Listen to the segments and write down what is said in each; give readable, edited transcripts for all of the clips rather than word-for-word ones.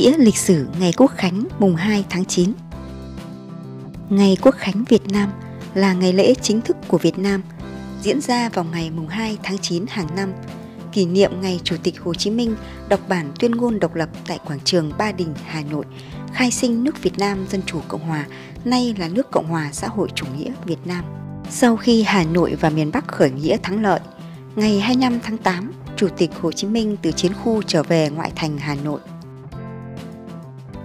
nghĩa lịch sử ngày Quốc khánh mùng 2 tháng 9. Ngày Quốc khánh Việt Nam là ngày lễ chính thức của Việt Nam, diễn ra vào ngày mùng 2 tháng 9 hàng năm, kỷ niệm ngày Chủ tịch Hồ Chí Minh đọc bản tuyên ngôn độc lập tại quảng trường Ba Đình, Hà Nội, khai sinh nước Việt Nam Dân chủ Cộng hòa, nay là nước Cộng hòa xã hội chủ nghĩa Việt Nam. Sau khi Hà Nội và miền Bắc khởi nghĩa thắng lợi, ngày 25 tháng 8, Chủ tịch Hồ Chí Minh từ chiến khu trở về ngoại thành Hà Nội.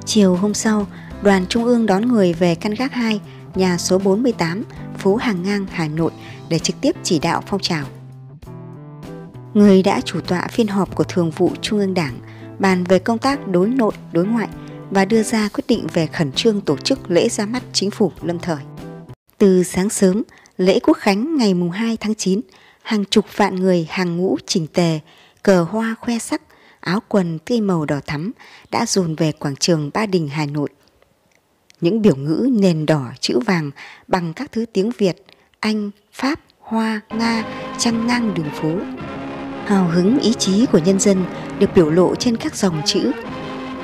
Chiều hôm sau, đoàn Trung ương đón người về căn gác 2, nhà số 48, phố Hàng Ngang, Hà Nội để trực tiếp chỉ đạo phong trào. Người đã chủ tọa phiên họp của Thường vụ Trung ương Đảng bàn về công tác đối nội, đối ngoại và đưa ra quyết định về khẩn trương tổ chức lễ ra mắt chính phủ lâm thời. Từ sáng sớm, lễ Quốc khánh ngày mùng 2 tháng 9, hàng chục vạn người hàng ngũ chỉnh tề, cờ hoa khoe sắc, áo quần tươi màu đỏ thắm đã dồn về quảng trường Ba Đình, Hà Nội. Những biểu ngữ nền đỏ chữ vàng bằng các thứ tiếng Việt, Anh, Pháp, Hoa, Nga chăng ngang đường phố. Hào hứng ý chí của nhân dân được biểu lộ trên các dòng chữ: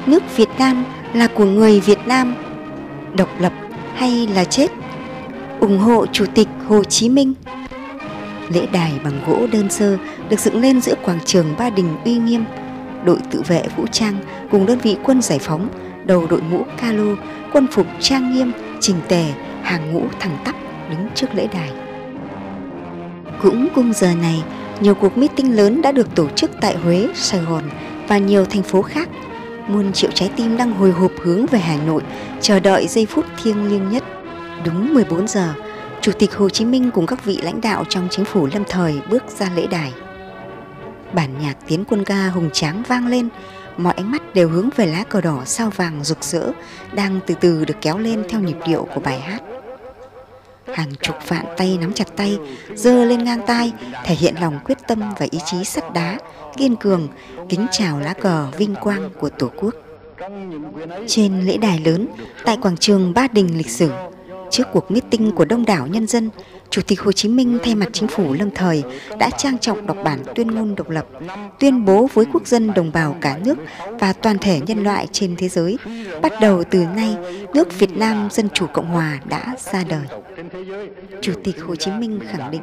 nước Việt Nam là của người Việt Nam, độc lập hay là chết, ủng hộ Chủ tịch Hồ Chí Minh. Lễ đài bằng gỗ đơn sơ được dựng lên giữa quảng trường Ba Đình uy nghiêm. Đội tự vệ vũ trang cùng đơn vị quân giải phóng đầu đội mũ calo, quân phục trang nghiêm, chỉnh tề, hàng ngũ thẳng tắp đứng trước lễ đài. Cũng cùng giờ này, nhiều cuộc meeting lớn đã được tổ chức tại Huế, Sài Gòn và nhiều thành phố khác. Muôn triệu trái tim đang hồi hộp hướng về Hà Nội, chờ đợi giây phút thiêng liêng nhất. Đúng 14 giờ, Chủ tịch Hồ Chí Minh cùng các vị lãnh đạo trong chính phủ lâm thời bước ra lễ đài. Bản nhạc tiến quân ca hùng tráng vang lên, mọi ánh mắt đều hướng về lá cờ đỏ sao vàng rực rỡ đang từ từ được kéo lên theo nhịp điệu của bài hát. Hàng chục vạn tay nắm chặt tay, giơ lên ngang tai, thể hiện lòng quyết tâm và ý chí sắt đá, kiên cường, kính chào lá cờ vinh quang của Tổ quốc. Trên lễ đài lớn, tại quảng trường Ba Đình lịch sử, trước cuộc meeting của đông đảo nhân dân, Chủ tịch Hồ Chí Minh thay mặt chính phủ lâm thời đã trang trọng đọc bản tuyên ngôn độc lập, tuyên bố với quốc dân đồng bào cả nước và toàn thể nhân loại trên thế giới, bắt đầu từ nay, nước Việt Nam Dân chủ Cộng hòa đã ra đời. Chủ tịch Hồ Chí Minh khẳng định: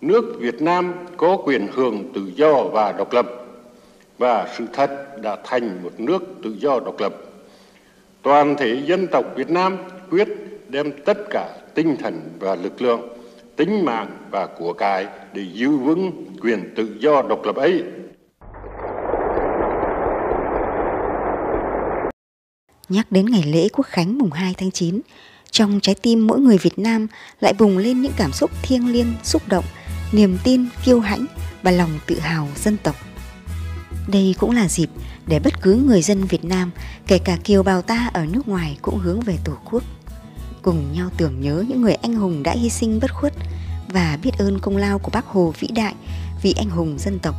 nước Việt Nam có quyền hưởng tự do và độc lập, và sự thật đã thành một nước tự do độc lập. Toàn thể dân tộc Việt Nam quyết đem tất cả tinh thần và lực lượng, tính mạng và của cải để giữ vững quyền tự do độc lập ấy. Nhắc đến ngày lễ Quốc khánh mùng 2 tháng 9, trong trái tim mỗi người Việt Nam lại bùng lên những cảm xúc thiêng liêng, xúc động, niềm tin, kiêu hãnh và lòng tự hào dân tộc. Đây cũng là dịp để bất cứ người dân Việt Nam, kể cả kiều bào ta ở nước ngoài cũng hướng về Tổ quốc, cùng nhau tưởng nhớ những người anh hùng đã hy sinh bất khuất và biết ơn công lao của Bác Hồ vĩ đại vì anh hùng dân tộc.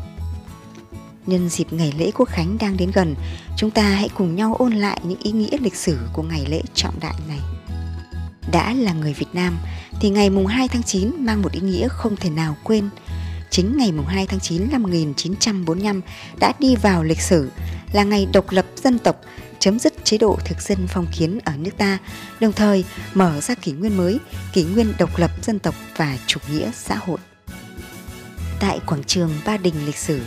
Nhân dịp ngày lễ Quốc khánh đang đến gần, chúng ta hãy cùng nhau ôn lại những ý nghĩa lịch sử của ngày lễ trọng đại này. Đã là người Việt Nam thì ngày mùng 2 tháng 9 mang một ý nghĩa không thể nào quên. Chính ngày mùng 2 tháng 9 năm 1945 đã đi vào lịch sử, là ngày độc lập dân tộc, chấm dứt chế độ thực dân phong kiến ở nước ta, đồng thời mở ra kỷ nguyên mới, kỷ nguyên độc lập dân tộc và chủ nghĩa xã hội. Tại quảng trường Ba Đình lịch sử,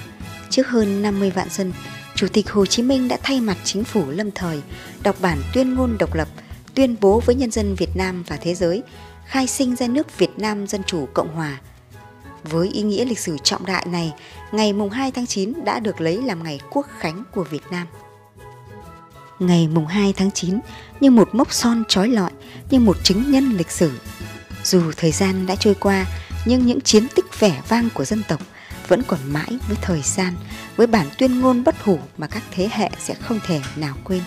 trước hơn 50 vạn dân, Chủ tịch Hồ Chí Minh đã thay mặt chính phủ lâm thời đọc bản tuyên ngôn độc lập, tuyên bố với nhân dân Việt Nam và thế giới, khai sinh ra nước Việt Nam Dân chủ Cộng hòa. Với ý nghĩa lịch sử trọng đại này, ngày mùng 2 tháng 9 đã được lấy làm ngày Quốc khánh của Việt Nam. Ngày mùng 2 tháng 9 như một mốc son chói lọi, như một chứng nhân lịch sử. Dù thời gian đã trôi qua, nhưng những chiến tích vẻ vang của dân tộc vẫn còn mãi với thời gian, với bản tuyên ngôn bất hủ mà các thế hệ sẽ không thể nào quên.